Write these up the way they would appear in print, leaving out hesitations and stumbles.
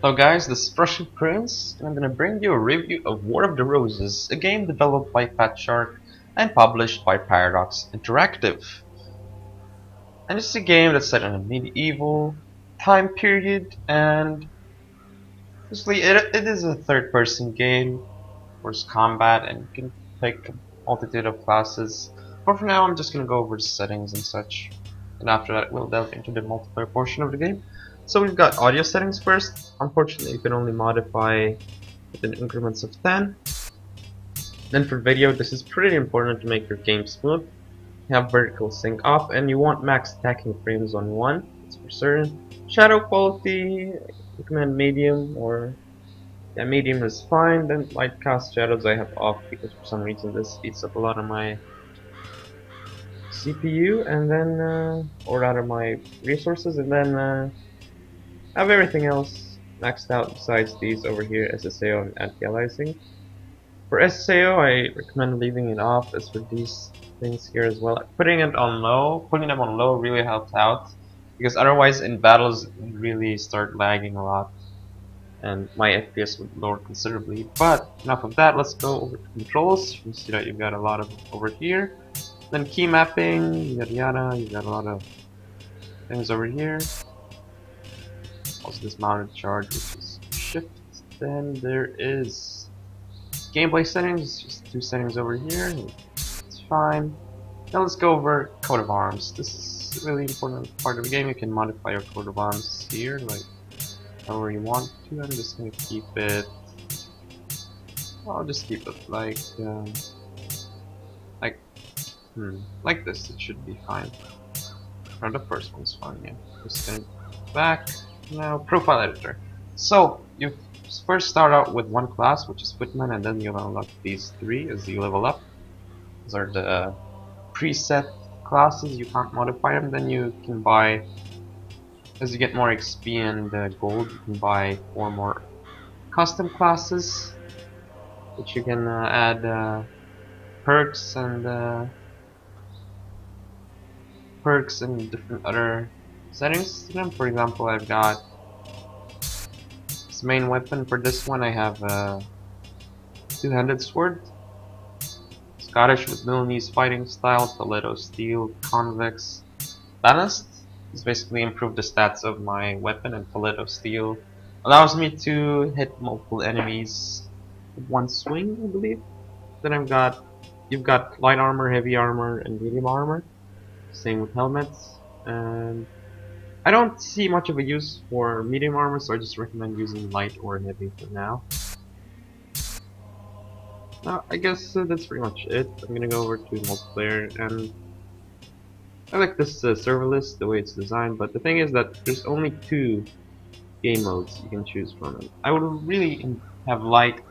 Hello guys, this is PrussianPrince, and I'm gonna bring you a review of War of the Roses, a game developed by Fat Shark and published by Paradox Interactive. And it's a game that's set in a medieval time period, and basically it is a third-person game, there's combat, and you can pick a multitude of classes. But for now, I'm just gonna go over the settings and such, and after that we'll delve into the multiplayer portion of the game. So we've got audio settings first. Unfortunately, you can only modify within increments of 10. Then for video, this is pretty important to make your game smooth. You have vertical sync off, and you want max stacking frames on 1, that's for certain. Shadow quality, recommend medium, or yeah, medium is fine. Then light cast shadows I have off because for some reason this eats up a lot of my CPU, and then or rather my resources, and then I have everything else maxed out besides these over here, SSAO and anti-aliasing. For SSAO, I recommend leaving it off, as for these things here as well. Putting them on low really helps out, because otherwise in battles you really start lagging a lot and my FPS would lower considerably. But enough of that, let's go over to controls. You can see that you've got a lot of over here. Then key mapping, yada yada, you've got a lot of things over here. Also this mounted charge, which is shift. Then there is gameplay settings, just 2 settings over here. It's fine. Now let's go over coat of arms. This is a really important part of the game. You can modify your coat of arms here, like however you want to. I'm just gonna keep it. I'll just keep it like like this. It should be fine. Or the first one's fine. Yeah. Just gonna back. Now, profile editor. So, you first start out with one class, which is Footman, and then you'll unlock these 3 as you level up. These are the preset classes, you can't modify them. Then you can buy, as you get more XP and gold, you can buy 4 more custom classes, which you can add perks and different other settings to them. For example, I've got this main weapon. For this one I have a 2-handed sword, Scottish with Milanese fighting style, Toledo steel, convex, balanced. This basically improved the stats of my weapon, and Toledo steel allows me to hit multiple enemies with one swing, I believe. Then you've got light armor, heavy armor, and medium armor. Same with helmets. And I don't see much of a use for medium armor, so I just recommend using light or heavy for now. I guess that's pretty much it. I'm gonna go over to multiplayer, and I like this server list, the way it's designed, but the thing is that there's only 2 game modes you can choose from. And I would really have liked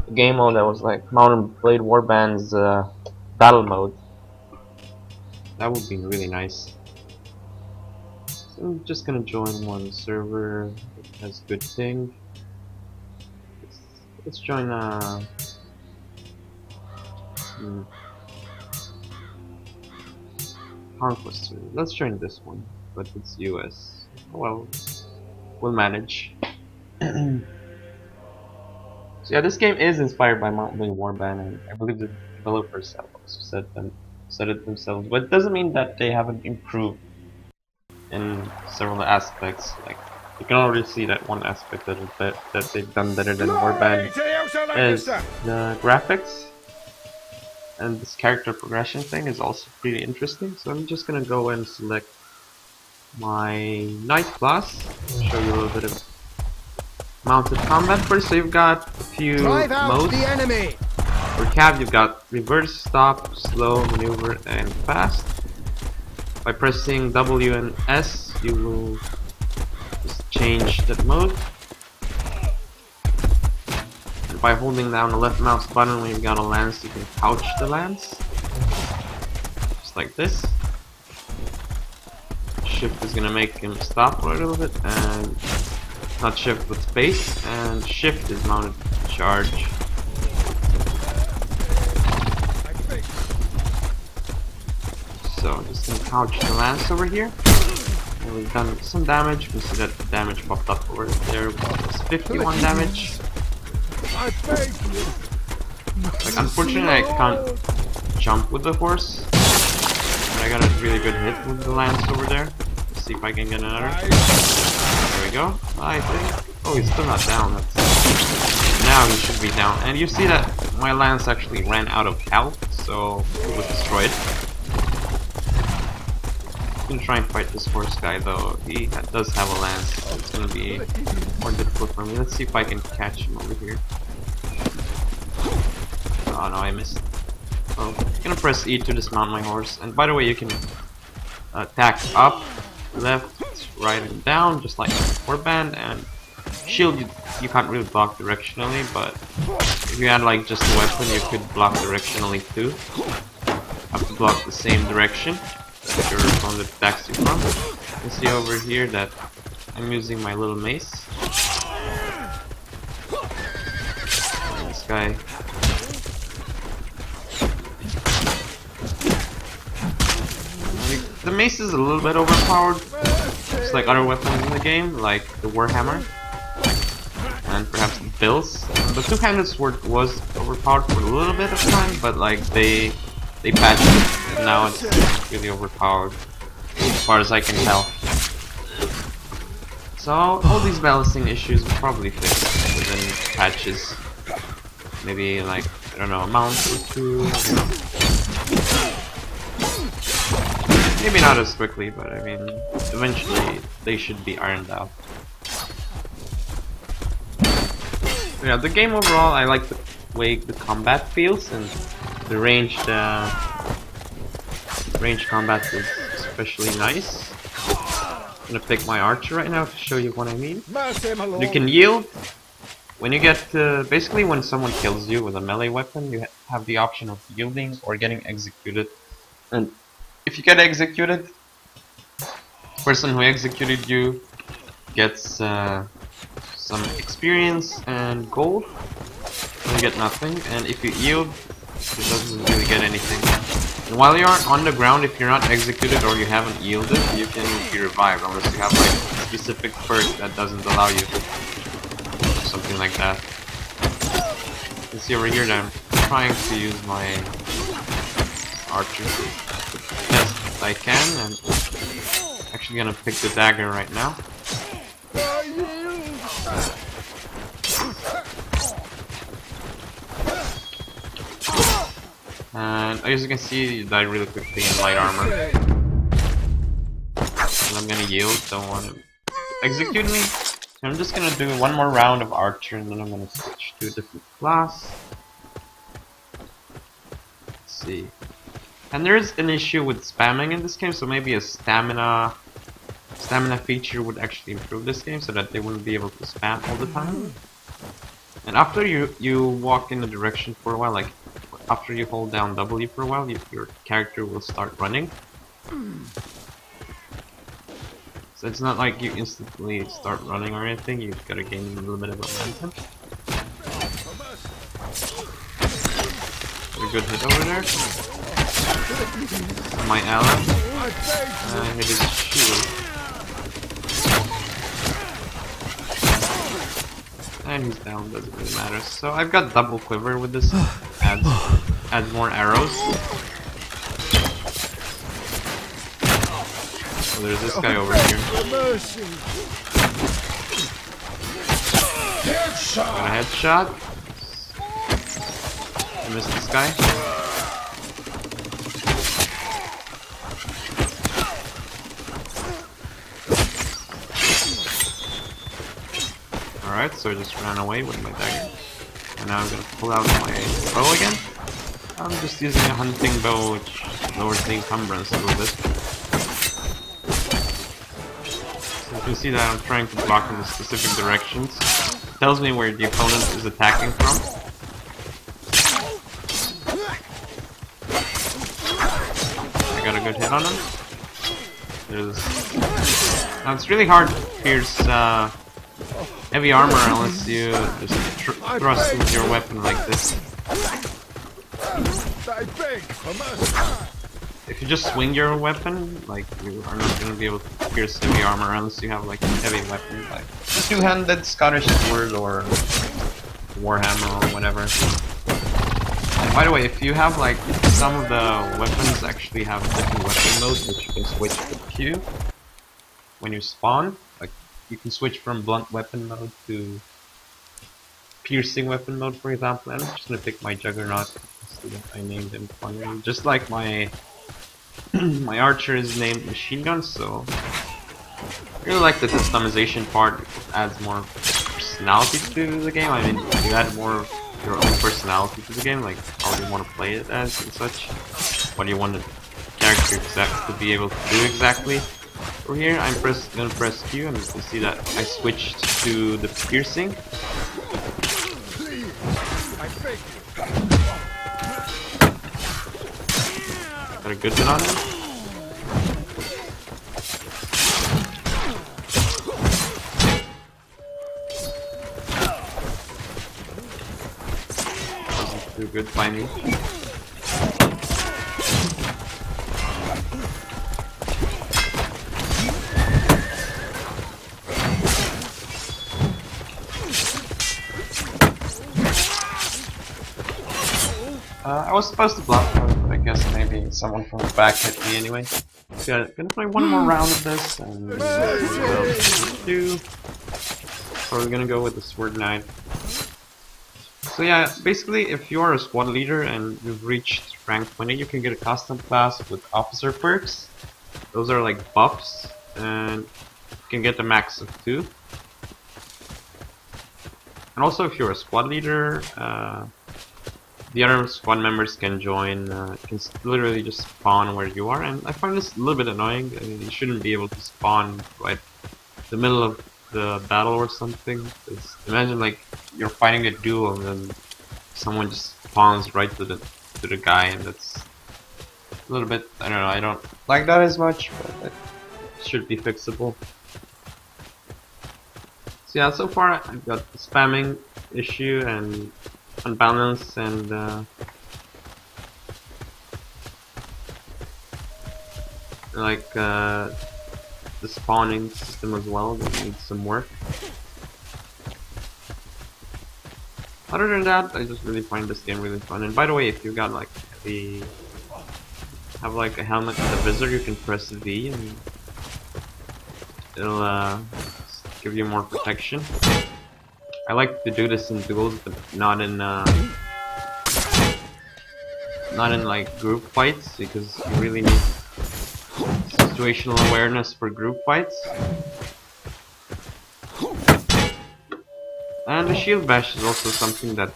a game mode that was like Mountain Blade Warband's battle mode. That would be really nice. So I'm just gonna join one server that has good thing. Let's join Conquest server. Let's join this one, but it's US. Well, we'll manage. So yeah, this game is inspired by Mountain Blade Warband, and I believe the developers have also said it themselves, but it doesn't mean that they haven't improved in several aspects. Like, you can already see that one aspect that they've done better than Warband is the graphics, and this character progression thing is also pretty interesting. So I'm just gonna go and select my knight class, show you a little bit of mounted combat first. So you've got a few modes. The enemy. For cav, you've got reverse, stop, slow, maneuver, and fast. By pressing W and S, you will just change that mode. And by holding down the left mouse button when you've got a lance, you can couch the lance. Just like this. Shift is gonna make him stop for a little bit, and not shift but space, and shift is mounted charge. So I'm just gonna couch the lance over here. And we've done some damage. You can see that the damage popped up over there, which is 51 damage. I beg you. Like, unfortunately, I can't jump with the horse. But I got a really good hit with the lance over there. Let's see if I can get another. There we go. I think. Oh, he's still not down. Now he should be down. And you see that my lance actually ran out of health, so it was destroyed. I'm gonna try and fight this horse guy though. He does have a lance, so it's gonna be more difficult for me. Let's see if I can catch him over here. Oh no, I missed. Oh, I'm gonna press E to dismount my horse. And by the way, you can attack up, left, right, and down, just like a warband. And shield, you can't really block directionally, but if you had like just a weapon, you could block directionally too. Have to block the same direction that your opponent attacks you from. You can see over here that I'm using my little mace. And this guy. The mace is a little bit overpowered, just like other weapons in the game, like the warhammer and perhaps the bills. The two-handed sword was overpowered for a little bit of time, but like they patched it, and now it's really overpowered, as far as I can tell. So all these balancing issues will probably fix within patches. Maybe like, I don't know, a month or two. Maybe not as quickly, but I mean, eventually they should be ironed out. Yeah, the game overall, I like the way the combat feels, and the ranged combat is especially nice. I'm gonna pick my archer right now to show you what I mean. You can yield. When you get basically when someone kills you with a melee weapon, you have the option of yielding or getting executed. And if you get executed, the person who executed you gets some experience and gold. You get nothing, and if you yield, it doesn't really get anything. And while you're on the ground, if you're not executed or you haven't yielded, you can be revived unless you have like a specific perk that doesn't allow you to. Something like that. You can see over here that I'm trying to use my archer as best I can, and actually gonna pick the dagger right now. And as you can see, you die really quickly in light armor. And I'm gonna yield, don't want to execute me. So I'm just gonna do one more round of archer, and then I'm gonna switch to a different class. Let's see. And there is an issue with spamming in this game, so maybe a stamina feature would actually improve this game, so that they wouldn't be able to spam all the time. And after you walk in the direction for a while, like after you hold down W for a while, your character will start running. So it's not like you instantly start running or anything, you've got to gain a little bit of momentum. A good hit over there. My ally. Hit his shield. And he's down, doesn't really matter. So I've got double quiver with this. Adds more arrows. So there's this guy over here. Got a headshot. I missed this guy. Alright, so I just ran away with my dagger. And now I'm gonna pull out my bow again. I'm just using a hunting bow, which lowers the encumbrance a little bit. So you can see that I'm trying to block in the specific directions. It tells me where the opponent is attacking from. I got a good hit on him. Now it's really hard to pierce heavy armor unless you just thrust with your weapon like this. if you just swing your weapon, like you are not gonna be able to pierce heavy armor unless you have like a heavy weapon, like a two-handed Scottish sword or warhammer or whatever. And by the way, if you have like some of the weapons actually have different weapon modes which you can switch with Q when you spawn, like you can switch from blunt weapon mode to piercing weapon mode, for example. And I'm just gonna pick my Juggernaut. I named him funny, just like my my archer is named Machine Gun. So I really like the customization part. It adds more personality to the game. I mean, you add more of your own personality to the game, like how you want to play it as and such. What do you want the character to be able to do exactly. Over here, I'm gonna press Q, and you can see that I switched to the piercing. Please, I beg you. Got a good hit on him. Wasn't too good by me. I was supposed to block, but I guess maybe someone from the back hit me anyway. So gonna play one more round of this, and do. So we're gonna go with the Sword Knight. So yeah, basically, if you're a squad leader and you've reached rank 20, you can get a custom class with officer perks. Those are like buffs, and you can get a max of 2. And also, if you're a squad leader, the other squad members can join, can literally just spawn where you are, and I find this a little bit annoying. I mean, you shouldn't be able to spawn right in the middle of the battle or something. Imagine like you're fighting a duel and then someone just spawns right to the guy, and that's a little bit, I don't know, I don't like that as much, but it should be fixable. So yeah, so far I've got the spamming issue and unbalance and the spawning system as well that needs some work. Other than that, I just really find this game really fun. And by the way, if you got like have like a helmet with a visor, you can press V and it'll give you more protection. I like to do this in duels, but not in like group fights, because you really need situational awareness for group fights. And the shield bash is also something that's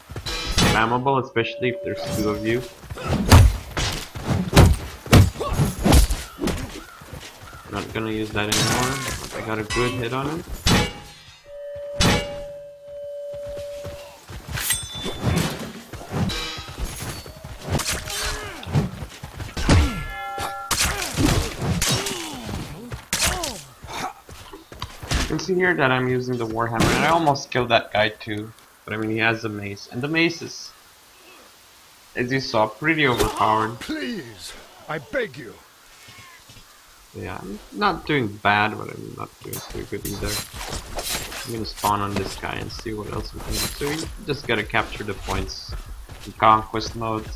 spammable, especially if there's 2 of you. I'm not gonna use that anymore, but I got a good hit on him. You can see here that I'm using the Warhammer, and I almost killed that guy too. But I mean, he has a mace, and the mace is, as you saw, pretty overpowered. Please, I beg you. Yeah, I'm not doing bad, but I'm not doing too good either. I'm gonna spawn on this guy and see what else we can do. So you just gotta capture the points in conquest mode.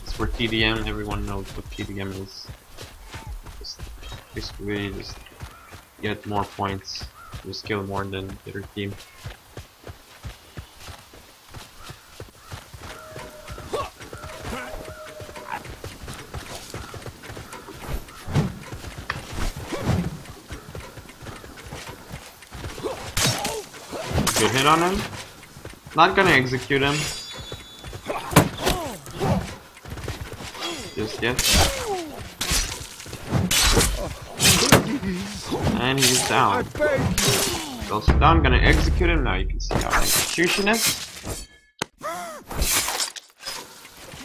It's for TDM, everyone knows what TDM is. Just basically just get more points. Just kill more than the other team. Good hit on him. Not gonna execute him just yet. And he's down. He's also down. Gonna execute him now. You can see how the execution is.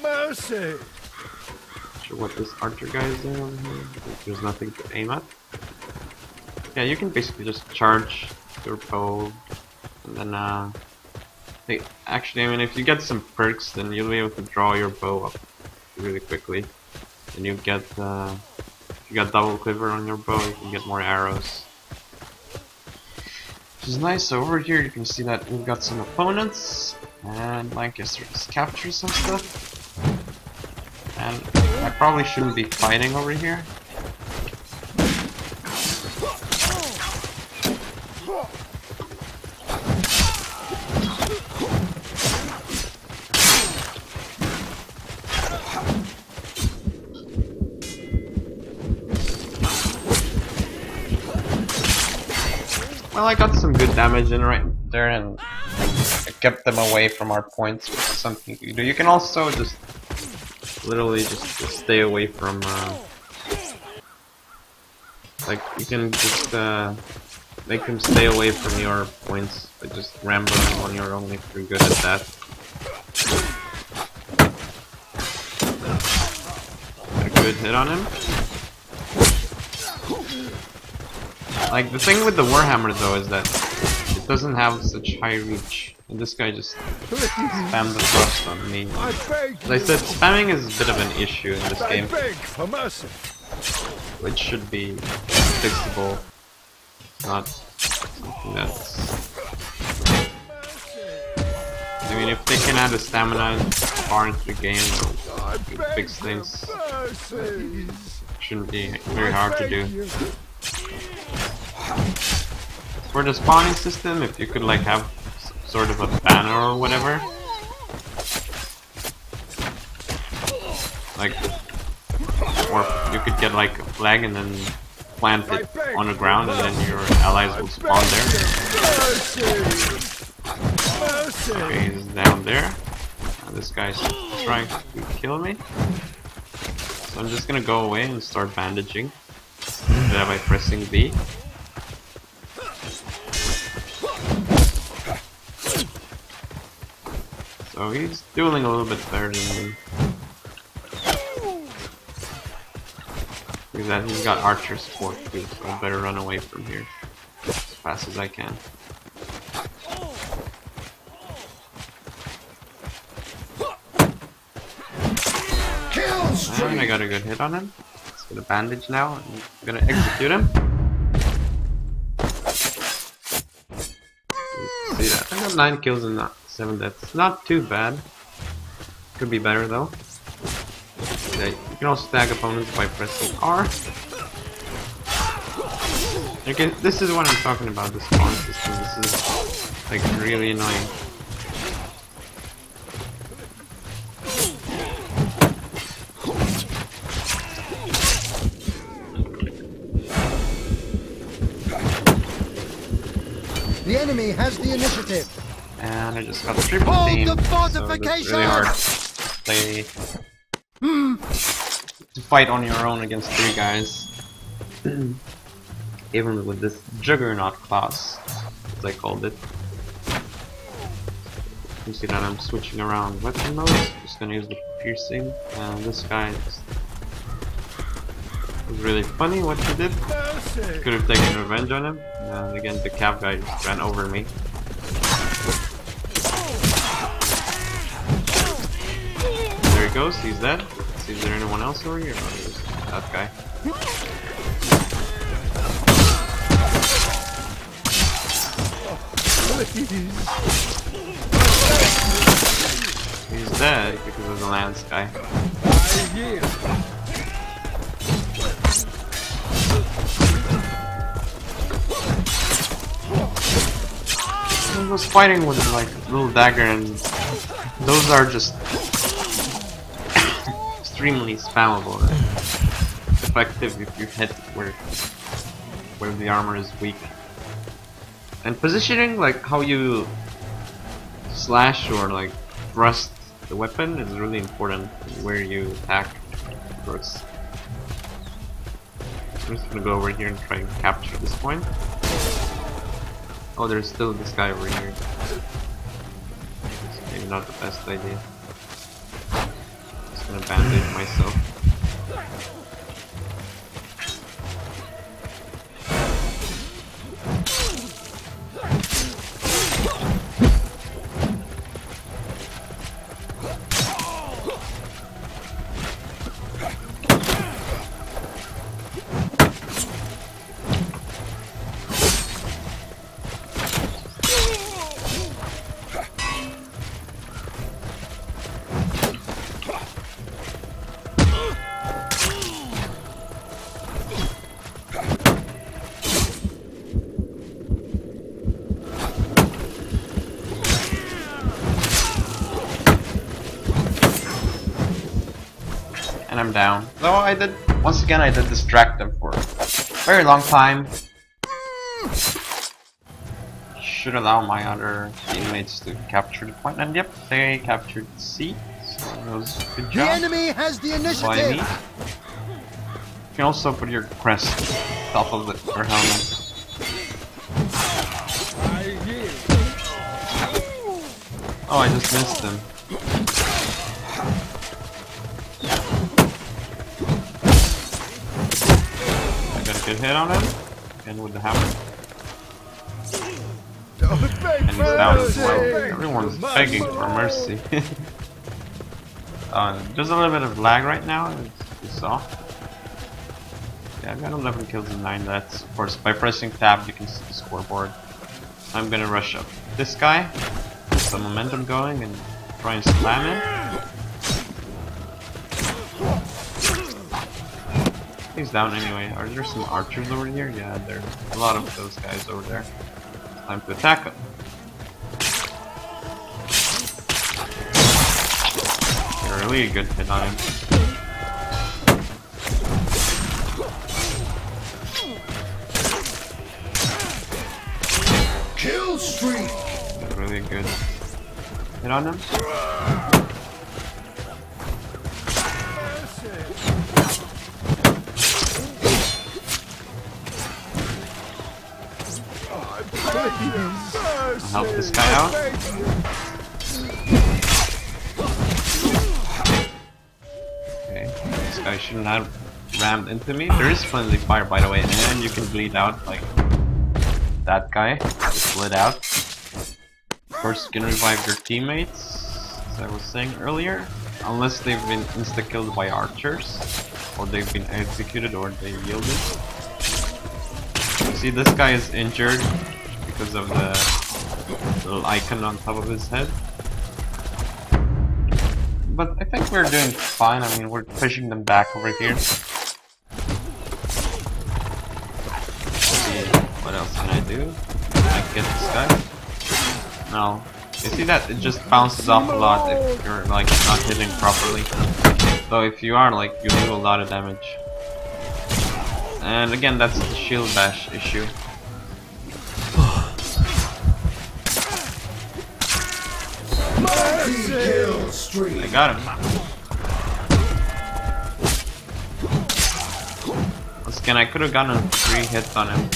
Mercy. Not sure what this archer guy is doing over here. There's nothing to aim at. Yeah, you can basically just charge your bow, and then actually, I mean, if you get some perks, then you'll be able to draw your bow up really quickly. and you get if you got double quiver on your bow, you can get more arrows. Which is nice. So over here you can see that we've got some opponents, and Lancaster just captures some stuff. And I probably shouldn't be fighting over here. Well, I got some good damage in right there, and I kept them away from our points, which is something you can do. You can also just literally just stay away from, like, you can just make them stay away from your points by just rambling on your own if you're good at that. Got a good hit on him. Like, the thing with the Warhammer though is that it doesn't have such high reach, and this guy just spammed the thrust on me. As I said, spamming is a bit of an issue in this game, which should be fixable, not something that's... I mean, if they can add a stamina far into the game, they'll fix things. Shouldn't be very hard to do. For the spawning system, if you could like have sort of a banner or whatever, like, or you could get like a flag and then plant it on the ground, and then your allies will spawn there. Okay, he's down there. Now this guy's trying to kill me, so I'm just gonna go away and start bandaging by pressing B. So he's doing a little bit better than me. Because he's got archer support too, so I better run away from here as fast as I can. And I got a good hit on him. Let's get a bandage now, and I'm gonna execute him. See that? I got 9 kills and not 7 deaths. Not too bad. Could be better though. Okay, you can also tag opponents by pressing R. Okay, this is what I'm talking about, the spawn system. This is like really annoying. The enemy has the initiative. And I just got the triple team, so it's really hard to play, to fight on your own against 3 guys. Even with this Juggernaut class, as I called it. You see that I'm switching around weapon modes. Just gonna use the piercing, and this guy just was really funny what he did. Could have taken revenge on him, and again the cav guy just ran over me. There he goes, he's dead. Let's see, is there anyone else over here? Oh, there's that guy. He's dead because of the lance guy. I was fighting with like a little dagger, and those are just extremely spammable and effective if you hit where the armor is weak. And positioning, like how you slash or like thrust the weapon, is really important where you attack. First, I'm just gonna go over here and try and capture this point. Oh, there's still this guy over here. It's maybe not the best idea. Just gonna bandage myself. And I'm down. Though I did, once again, I did distract them for a very long time. Should allow my other teammates to capture the point, and yep, they captured C. So that was a good The job. enemy has the By me. initiative. You can also put your crest top of your helmet. Oh, I just missed him. I got a good hit on him. Again with the hammer. And he's down as well. Everyone's begging for mercy. There's a little bit of lag right now, as you saw. Yeah, I've got 11 kills and 9 deaths. Of course, by pressing tab, you can see the scoreboard. I'm gonna rush up this guy, get some momentum going, and try and slam him. He's down anyway. Are there some archers over here? Yeah, there's a lot of those guys over there. Time to attack him. Really a good hit on him. Kill streak. Really good hit on him. I'll help this guy out. Okay, this guy shouldn't have rammed into me. There is friendly fire, by the way, and you can bleed out like that guy. Just bled out. Of course, you can revive your teammates, as I was saying earlier, unless they've been insta-killed by archers, or they've been executed, or they yielded. See, this guy is injured because of the little icon on top of his head. But I think we're doing fine. I mean, we're pushing them back over here. Let's see, what else can I do? Can I get this guy? No. You see that? It just bounces off a lot if you're like not hitting properly. So if you are, like, you do a lot of damage. And again, that's the shield bash issue. Kill streak. I got him. Once again, I could have gotten 3 hits on him.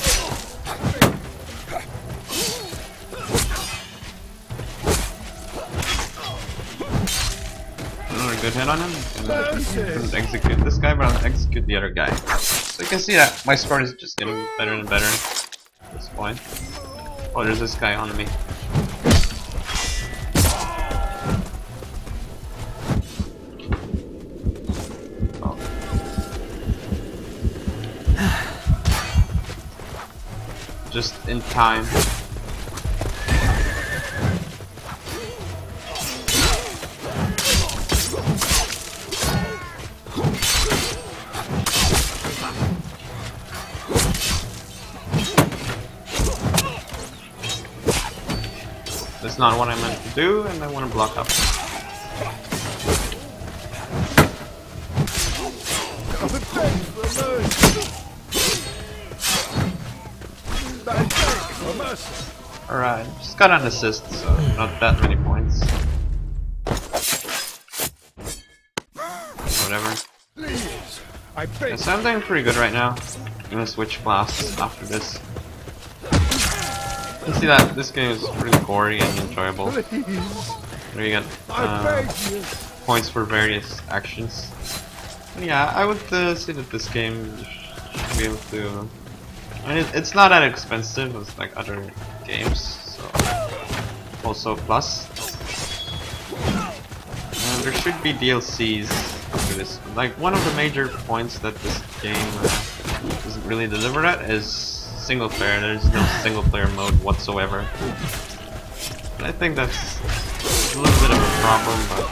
Another good hit on him. Couldn't execute this guy, but I'll execute the other guy. So you can see that my score is just getting better and better at this point. Oh, there's this guy on me. Oh. Just in time. That's not what I meant to do, and I want to block up. Alright, just got an assist, so not that many points. Whatever. Yeah, so I'm doing pretty good right now. I'm gonna switch class after this. You see that this game is pretty gory and enjoyable. There you get points for various actions. But yeah, I would say that this game should be able to. I mean, it's not that expensive as like other games, so also plus. And there should be DLCs after this. Like one of the major points that this game doesn't really deliver at is single player. There's no single player mode whatsoever. And I think that's a little bit of a problem, but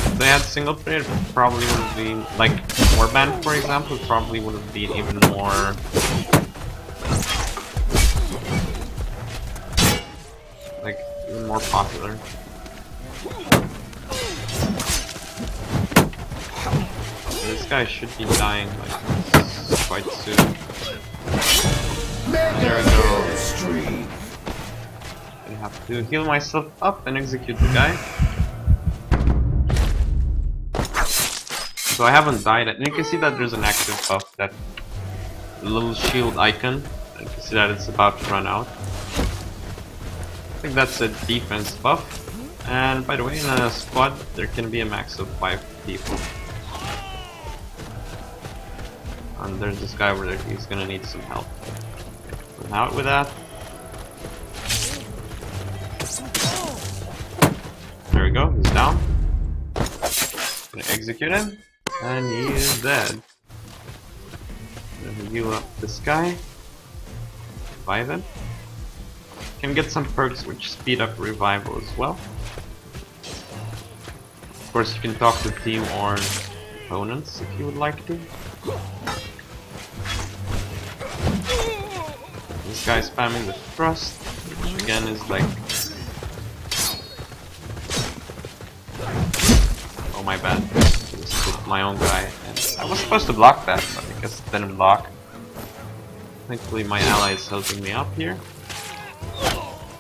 if they had single player, it probably would have been like Warband, for example, probably would have been even more popular. guy should be dying like quite soon. There we go. Stream. I have to heal myself up and execute the guy. So I haven't died, and you can see that there's an active buff, that little shield icon. You can see that it's about to run out. I think that's a defense buff. And by the way, in a squad there can be a max of 5 people. And there's this guy over there, he's gonna need some help. And out with that. There we go, he's down. Gonna execute him. And he is dead. Gonna heal up this guy. Revive him. Can get some perks which speed up revival as well. Of course you can talk to team or opponents if you would like to. This guy is spamming the thrust, which again is like... Oh my bad. Just hit my own guy. And I was supposed to block that, but I guess it didn't block. Thankfully my ally is helping me up here.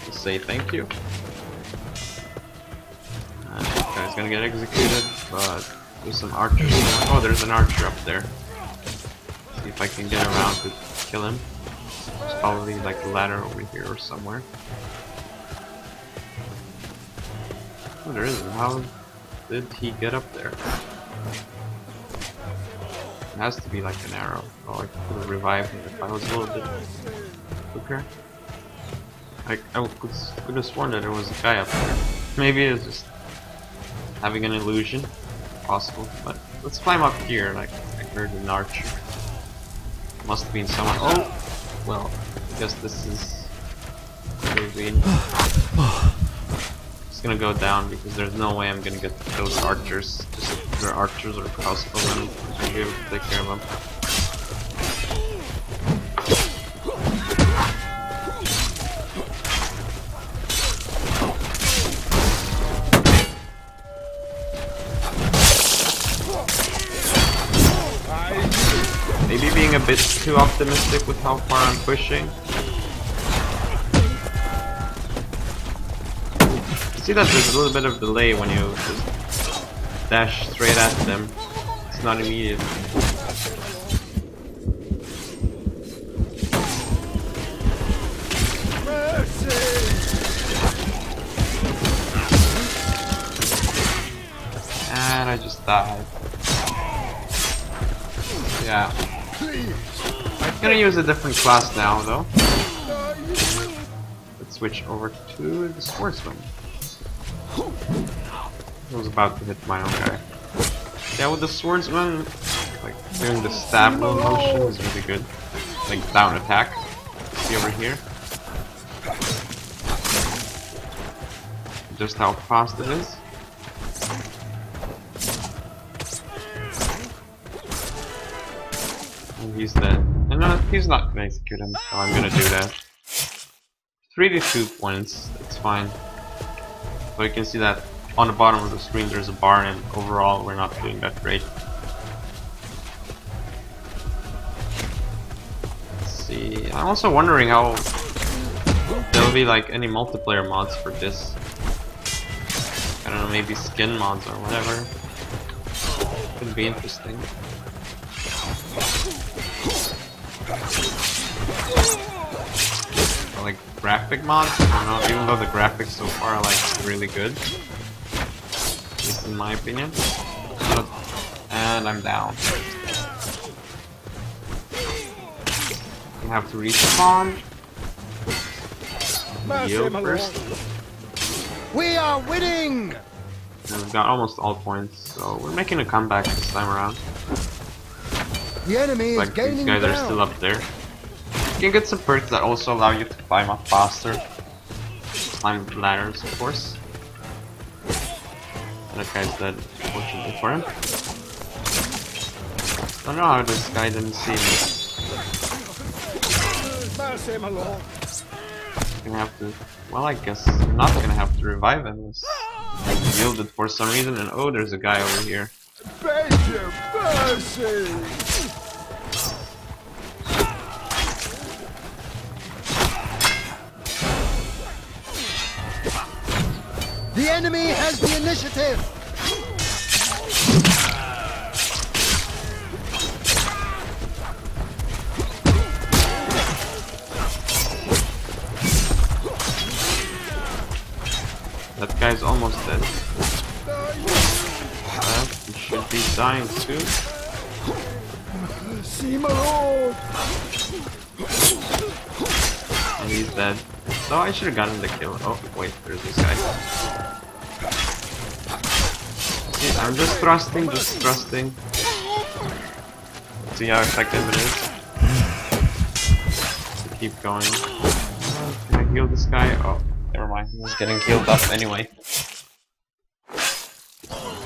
To say thank you. And this guy's gonna get executed, but there's some archers. Oh, there's an archer up there. See if I can get around to kill him. There's probably like a ladder over here or somewhere. Oh, there isn't. How did he get up there? It has to be like an arrow. Oh, I could have revived him if I was a little bit quicker. I could have sworn that there was a guy up there. Maybe it's just having an illusion. Possible. But let's climb up here. Like, I heard an archer. Must have been someone. Oh! Well, I guess this is moving. Just gonna go down because there's no way I'm gonna get those archers. Just their archers or crossbowmen. I'm gonna be able to take care of them. Maybe being a bit too optimistic with how far I'm pushing. You see that there's a little bit of delay when you just dash straight at them. It's not immediate. And I just died. Yeah. I'm gonna use a different class now, though. Let's switch over to the swordsman. I was about to hit my own guy. Yeah, with the swordsman, like doing the stab motion is really good. Like down attack. See over here. Just how fast it is. He's dead. And no, he's not gonna execute him, so I'm gonna do that. 3 to 2 points, that's fine. But you can see that on the bottom of the screen there's a bar, and overall we're not doing that great. Let's see. I'm also wondering how there'll be like any multiplayer mods for this. I don't know, maybe skin mods or whatever. Could be interesting. Like graphic mods, I don't know, even though the graphics so far are like really good, at least in my opinion. And I'm down. You have to respawn. Heal first. We are winning! And we've got almost all points, so we're making a comeback this time around. The enemy Like is gaining these guys ground. are still up there. You can get some perks that also allow you to climb up faster. Climb ladders, of course. That guy's dead, fortunately for him. I don't know how this guy didn't see me. Mercy, my lord. I'm gonna have to... Well, I guess I'm not gonna have to revive him. He's yielded for some reason, and oh, there's a guy over here. Beg Mercy! The enemy has the initiative! That guy's almost dead. He should be dying soon. See my lord! And he's dead. So I should have gotten the kill. Oh, wait, there's this guy. See, I'm just thrusting, See how effective it is. To keep going. Can I heal this guy? Oh, never mind. He's getting healed up anyway.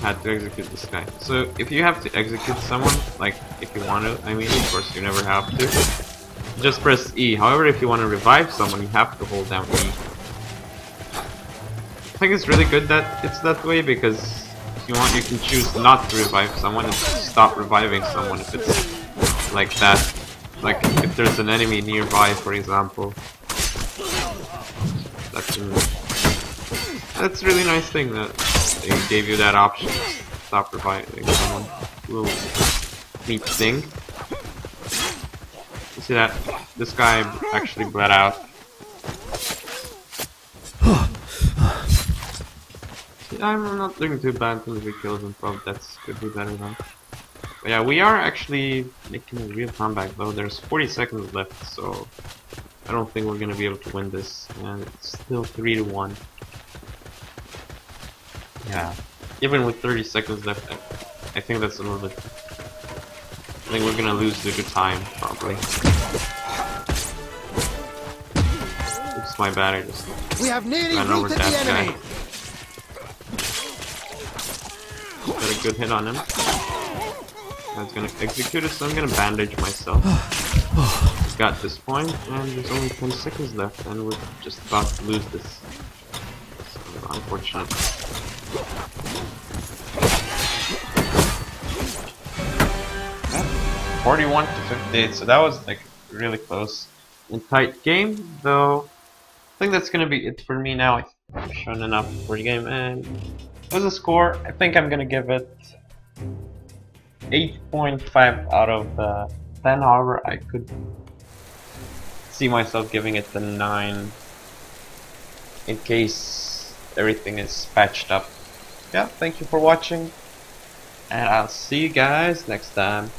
Had to execute this guy. So if you have to execute someone, like if you want to, I mean, of course you never have to. Just press E. However, if you want to revive someone, you have to hold down E. I think it's really good that it's that way because if you want, you can choose not to revive someone and stop reviving someone if it's like that. Like if there's an enemy nearby, for example. That's a really nice thing that they gave you that option. Stop reviving someone. Little neat thing. You see that? This guy actually bled out. See, I'm not doing too bad until we kill him, probably that's could be better though. But yeah, we are actually making a real comeback though. There's 40 seconds left, so I don't think we're gonna be able to win this. And it's still 3-1. Yeah. Even with 30 seconds left, I think that's a little bit... I think we're gonna lose due to time, probably. It's my bad, I just We have nearly ran over routed that the enemy! guy. Got a good hit on him. That's gonna execute it, so I'm gonna bandage myself. Got this point, and there's only 10 seconds left, and we're just about to lose this. So, unfortunate. 41 to 58, so that was like really close and tight game, though. I think that's gonna be it for me now. I've shown enough for the game, and as a score, I think I'm gonna give it 8.5 out of 10. However, I could see myself giving it the 9 in case everything is patched up. Yeah, thank you for watching, and I'll see you guys next time.